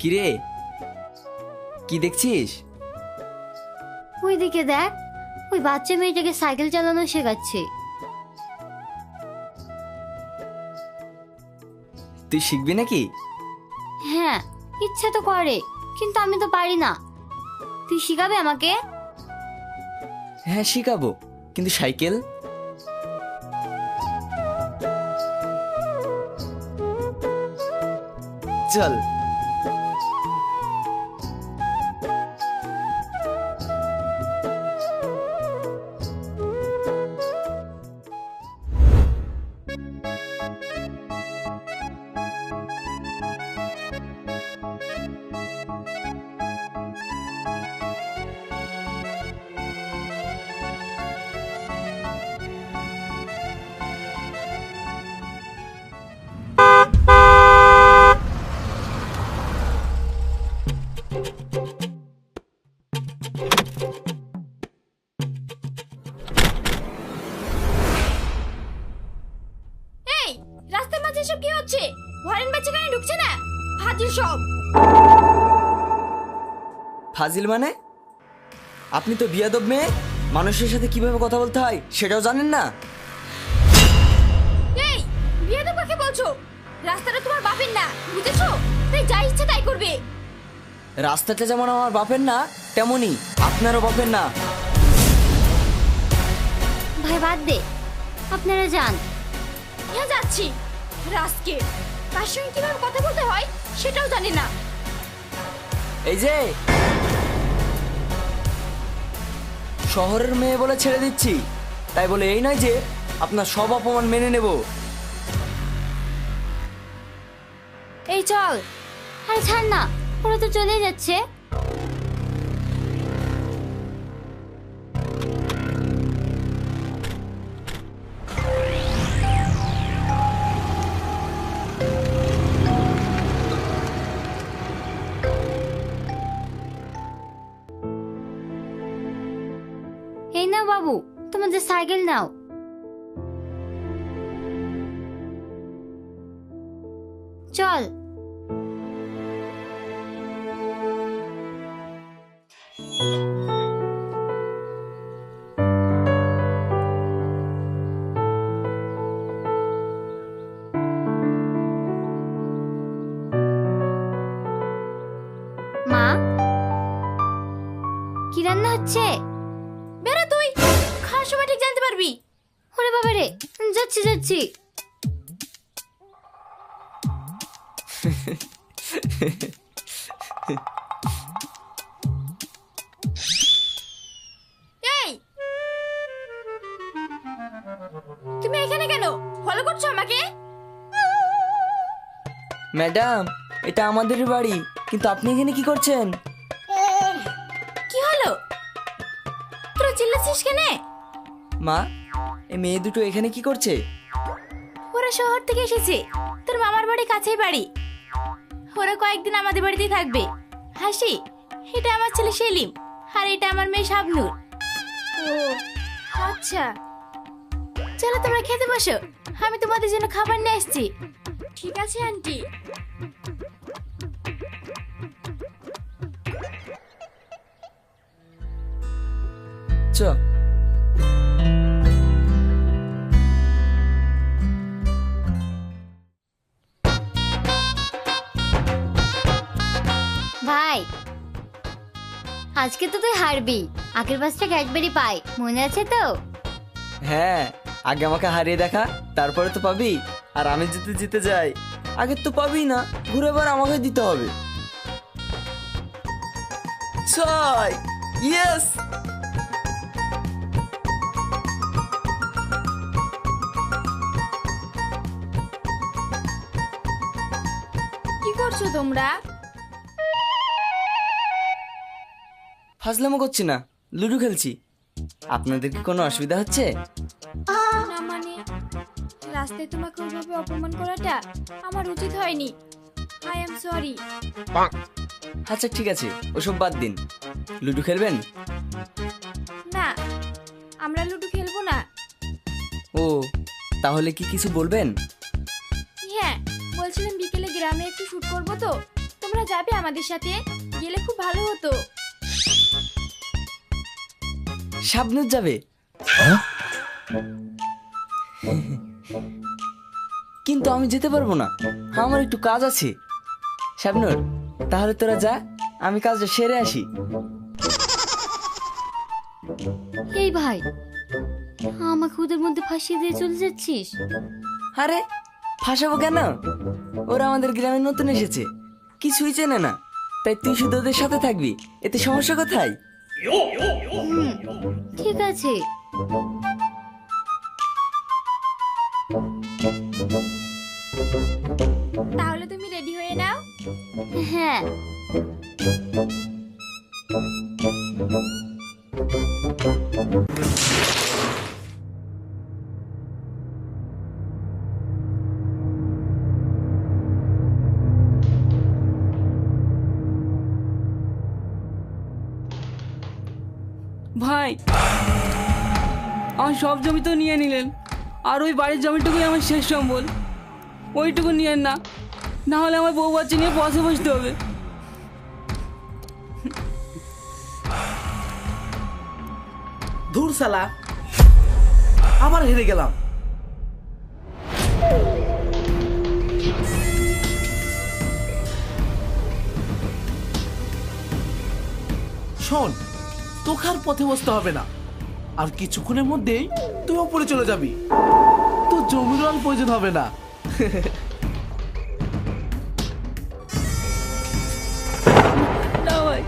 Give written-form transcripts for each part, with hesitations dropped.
কিরে, কি দেখছিস? ওইদিকে দেখ, ওই বাচ্চা মেয়েটাকে সাইকেল চালানো শেখাচ্ছে। তুই শিখবি নাকি? হ্যাঁ, ইচ্ছা তো করে, কিন্তু আমি তো পারি না। তুই শিখাবে আমাকে? হ্যাঁ শিখাবো, কিন্তু সাইকেল? চল। এই রাস্তার মাঝে সব কি হচ্ছে? হরেন বাচ্চা কেন ঢুকছে না? ফাজিল সব। ফাজিল মানে? আপনি তো বিয়াদব মেয়ে, মানুষের সাথে কিভাবে কথা বলতে হয় সেটাও জানেন না। এই বিয়েদব কাকে বলছো? রাস্তাটা তোমার বাপের না, বুঝেছো? তাই যা ইচ্ছে তাই করবে। রাস্তাটা যেমন আমার বাপের না, তেমনই আপনারও বাপের না। ভাই বাদ দে, আপনারা যান। হ্যাঁ যাচ্ছি। রাস্কে তার সঙ্গে কিভাবে কথা বলতে হয় সেটাও জানে না। এই যে শহরের মেয়ে বলে ছেড়ে দিচ্ছি, তাই বলে এই নয় যে আপনার সব অপমান মেনে নেব। এই চল। আরে ছাড় না, ওরা তো চলে যাচ্ছে। এই নাও বাবু, তোমাদের সাইকেল নাও। চল। মা, কি রান্না হচ্ছে? বেরো তুই, খাওয়ার সময় ঠিক জানতে পারবি। ওরে বাবা রে, যাচ্ছি যাচ্ছি। এই তুমি এখানে কেন? ফলো করছো আমাকে? ম্যাডাম, এটা আমাদের বাড়ি, কিন্তু আপনি এখানে কি করছেন? কি হলো? তোরা চিল্লাচ্ছিস কেন? মা, এই মেয়ে দুটো এখানে কি করছে? ওরা শহর থেকে এসেছে, তোর মামার বাড়ি কাছেই বাড়ি। ওরা কয়েকদিন আমাদের বাড়িতেই থাকবে। হাসি, এটা আমার ছেলে সেলিম, আর এটা আমার মেয়ে শাবনূর। ও আচ্ছা, চলো তোমরা খেতে বসো, আমি তোমাদের জন্য খাবার নিয়ে আসছি। ঠিক আছে আন্টি। চ। ভাই, আজকে তো তুই হারবি। আগের বাসটা ক্যাডবেরি পাই, মনে আছে তো? হ্যাঁ, আগে আমাকে হারিয়ে দেখা, তারপরে তো পাবি। আর আমি যদি জিতে যাই, আগে তো পাবি না, ঘুরে বার আমাকে দিতে হবে। ছয়, ইয়েস। কি করছো তোমরা? ফাজলামো করছি না, লুডো খেলছি। আপনাদের কি কোনো অসুবিধা হচ্ছে? না মানে, রাস্তায় তোমাকে ওইভাবে অপমান করাটা আমার উচিত হয়নি। I am sorry. আচ্ছা ঠিক আছে, ওসব বাদ দিন। লুডো খেলবেন? না, আমরা লুডো খেলবো না। ও, তাহলে কি কিছু বলবেন? হ্যাঁ, বলছিলাম বিকেলে গ্রামে একটু শুট করবো, তো তোমরা যাবে আমাদের সাথে? গেলে খুব ভালো হতো। শাবনুর যাবে। কিন্তু আমি যেতে পারবো না, আমার একটু কাজ আছে। শাবনুর, তাহলে তোরা যা, আমি কাজটা সেরে আসি। এই ভাই, আমাকে ওদের মধ্যে ফাঁসিয়ে দিয়ে চলে যাচ্ছিস? আরে ফাঁসাবো কেন? ওরা আমাদের গ্রামে নতুন এসেছে, কিছুই চেনে না, তাই তুই শুধু ওদের সাথে থাকবি, এতে সমস্যা কোথায়? ঠিক আছে। তাহলে তুমি রেডি হয়ে নাও। হ্যাঁ। ভাই, আমার সব জমি তো নিয়ে নিলেন, আর ওই বাড়ির জমিটুকুই আমার শেষ সম্বল। ওইটুকু নিয়েন না, না হলে আমার বউ বাচ্চা নিয়ে পথে বসতে হবে। ধুর শালা, আবার হেরে গেলাম। শোন, তোকে আর পথে বসতে হবে না, আর কিছুক্ষণের মধ্যেই তুই ওপরে চলে যাবি, তোর জমির আর প্রয়োজন হবে না। না ভাই,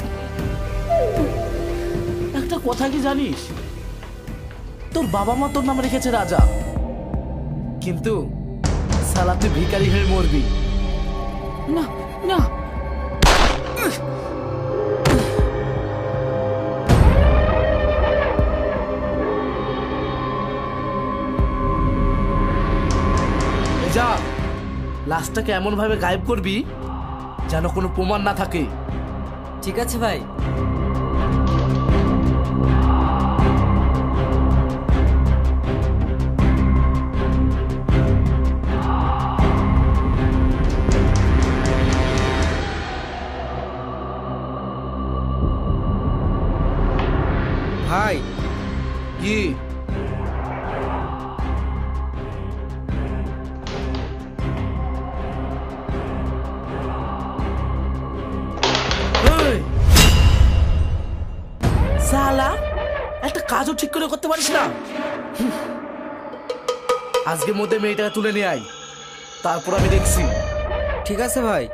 একটা কথা কি জানিস, তোর বাবা মা তোর নাম রেখেছে রাজা, কিন্তু শালা তুই ভিখারি হয়ে মরবি। না না, যা, লাশটাকে এমন ভাবে গায়েব করবি যেন কোনো প্রমাণ না থাকে। ঠিক আছে ভাই। ভাই কি এই, শালা একটা কাজও ঠিক করে করতে পারিস না। আজকের মধ্যে মেয়েটাকে তুলে নিয়ে আয়, তারপর আমি দেখছি। ঠিক আছে ভাই।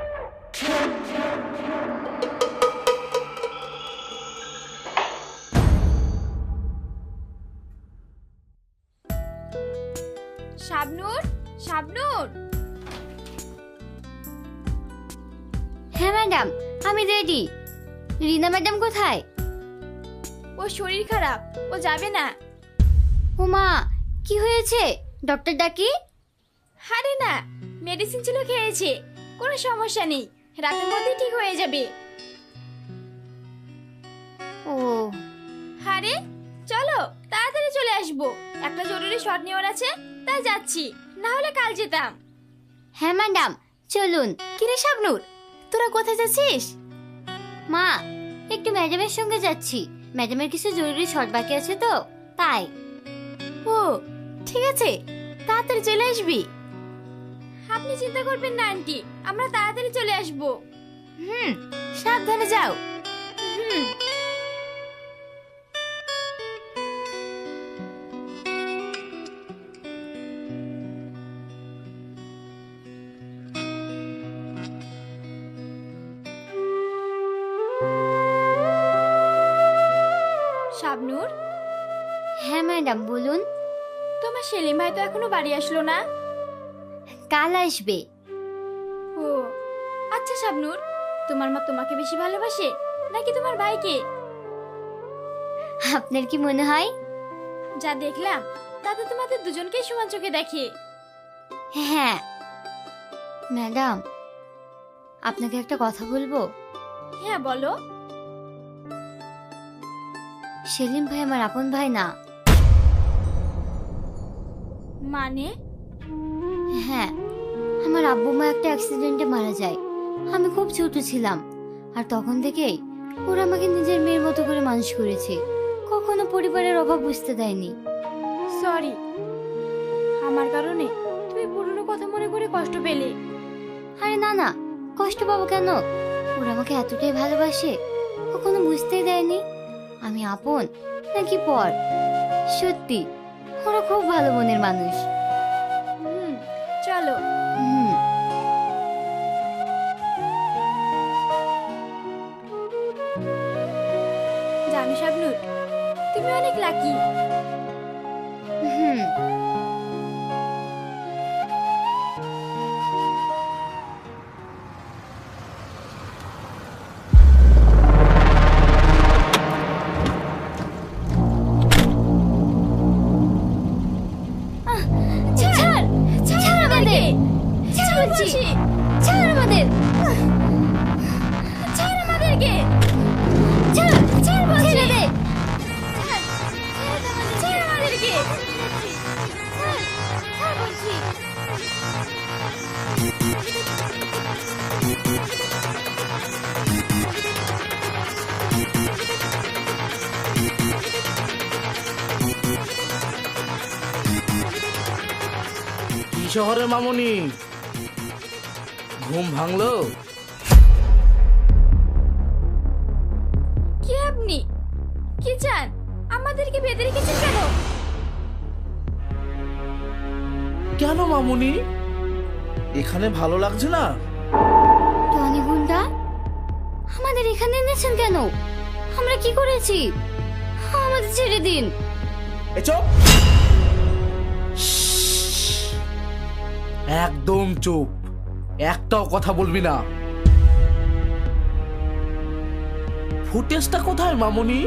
শাবনূর, শাবনূর। হ্যাঁ ম্যাডাম, আমি রেডি। রিনা ম্যাডাম কোথায়? ওর শরীর খারাপ, ও যাবে না। ও মা, কি হয়েছে? ডক্টর ডাকি? আরে না, মেডিসিন ছিল খেয়েছে, কোনো সমস্যা নেই, রাতের মধ্যে ঠিক হয়ে যাবে। ও, আরে চলো, তাড়াতাড়ি চলে আসবো, একটা জরুরি শট নেওয়ার আছে, তাই যাচ্ছি, না হলে কাল যেতাম। হ্যাঁ ম্যাডাম, চলুন। কিরে শাবনূর, তোরা কোথায় যাচ্ছিস? মা, একটু ম্যাডামের সঙ্গে যাচ্ছি, ম্যাডামের কিছু জরুরি শর্ট বাকি আছে তো, তাই। ও ঠিক আছে, তাড়াতাড়ি চলে আসবি। আপনি চিন্তা করবেন না আন্টি, আমরা তাড়াতাড়ি চলে আসবো। সাবধানে যাও। শাবনূর। হ্যাঁ ম্যাডাম, বলুন। তোমার সেলিম ভাই তো এখনো বাড়ি আসলো না? কাল আসবে। ও আচ্ছা শাবনূর, তোমার মা তোমাকে বেশি ভালোবাসে নাকি তোমার ভাইকে? আপনার কি মনে হয়? যা দেখলাম তাতে তোমাদের দুজনকেই সমান চোখে দেখে। হ্যাঁ ম্যাডাম, আপনাকে একটা কথা বলবো। হ্যাঁ বলো। সেলিম ভাই আমার আপন ভাই না। মানে? হ্যাঁ, আমার আব্বু মা একটা অ্যাক্সিডেন্টে মারা যায়, আমি খুব ছোট ছিলাম, আর তখন থেকেই ওরা আমাকে নিজের মেয়ের মতো করে মানুষ করেছে। কখনো পরিবারের অভাব বুঝতে দেয়নি। সরি, আমার কারণে তুমি পুরনো কথা মনে করে কষ্ট পেলে। আরে না না, কষ্ট পাবো কেন? ওরা আমাকে এতটাই ভালোবাসে, কখনো বুঝতেই দেয়নি আমি আপন নাকি পর। সত্যি ওরা খুব ভালো মনের মানুষ। চলো। হুম। জানো শাবনূর, তুমি অনেক লাকি। হুম। ছাড় ছাড় আমাদের, ছাড় বলছি, ছাড় আমাদের, ছাড় আমাদেরকে, ছাড় ছাড় বলছি, ছেড়ে দে, ছাড় আমাদেরকে, ছাড় ছাড় বলছি। কি শহরে মামুনি, ঘুম ভাঙলো? কি আপনি কি চান? আমাদেরকে বেঁধে রেখেছেন কেন? কেন মামুনি, এখানে ভালো লাগছে না? টনি গুন্ডা আমাদের এখানে এনেছেন কেন? আমরা কি করেছি? আমাদের ছেড়ে দিন। এ চুপ, একদম চুপ, একটাও কথা বলবি না। ফুটেজটা কোথায় মামুনি?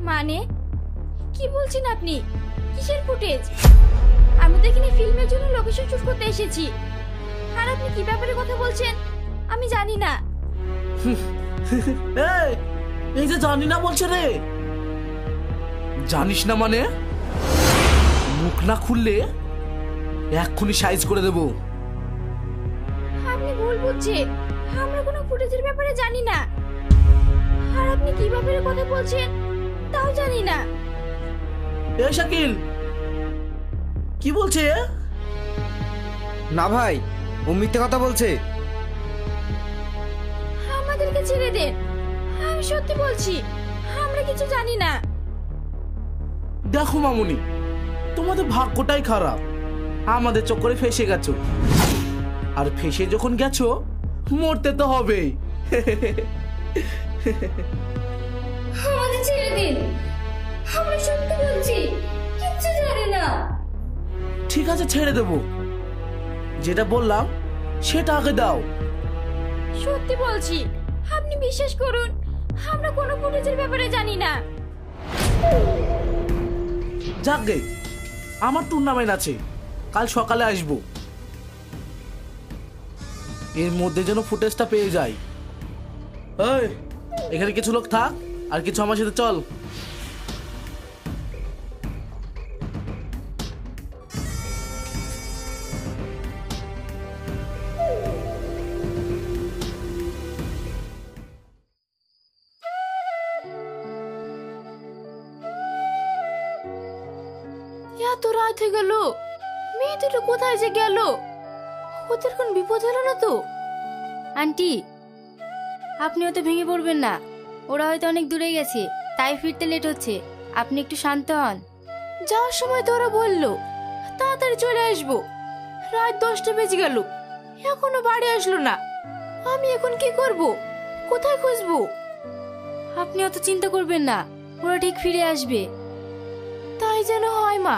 মানে কি বলছেন আপনি? কিসের ফুটেজ? আমি তো এখানে ফিল্মের জন্য লোকেশন শুট করতে এসেছি, আর আপনি কি ব্যাপারে কথা বলছেন আমি জানি না। এই, এই যে জানি না বলছে রে। জানিস না মানে? মুখ না খুললে এক্ষুনি সাইজ করে দেবো। আপনি ভুল বুঝছেন, আমরা কোনো ফুটেজের ব্যাপারে জানি না, আর আপনি কি ব্যাপারে কথা বলছেন তাও জানি না। এ শাকিল, কি বলছে এ? না ভাই, ও মিথ্যে কথা বলছে। আমাদেরকে ছেড়ে দেন, আমি সত্যি বলছি আমরা কিছু জানি না। দেখো মামুনি, তোমাদের ভাগ্যটাই খারাপ, আমাদের চক্করে ফেসে গেছো, আর ফেসে যখন গেছো মরতে তো হবেই। আমাদের ছেড়ে দিন, আমরা সত্যি বলছি কিচ্ছু জানি না। ঠিক আছে, ছেড়ে দেবো, যেটা বললাম সেটা আগে দাও। সত্যি বলছি, আপনি বিশ্বাস করুন আমরা কোনো ফুটেজের ব্যাপারে জানি না। যাকগে, আমার টুর্নামেন্ট আছে, কাল সকালে আসবো, এর মধ্যে যেন ফুটেজটা পেয়ে যাই। এই, এখানে কিছু লোক থাক, আর কিছু আমার সাথে চল। এত রাত হয়ে গেল, মেয়ে দুটো কোথায় যে গেল? ওদের কোন বিপদ হলো না তো? আন্টি, আপনি হয়তো ভেঙে পড়বেন না, ওরা হয়তো অনেক দূরে গেছে, তাই ফিরতে লেট হচ্ছে, আপনি একটু শান্ত হন। যাওয়ার সময় তো ওরা বললো তাড়াতাড়ি চলে আসবো, রাত 10টা বেজে গেল, এখনো বাড়ি আসলো না। আমি এখন কি করব? কোথায় খুঁজবো? আপনি অত চিন্তা করবেন না, ওরা ঠিক ফিরে আসবে। তাই যেন হয় মা।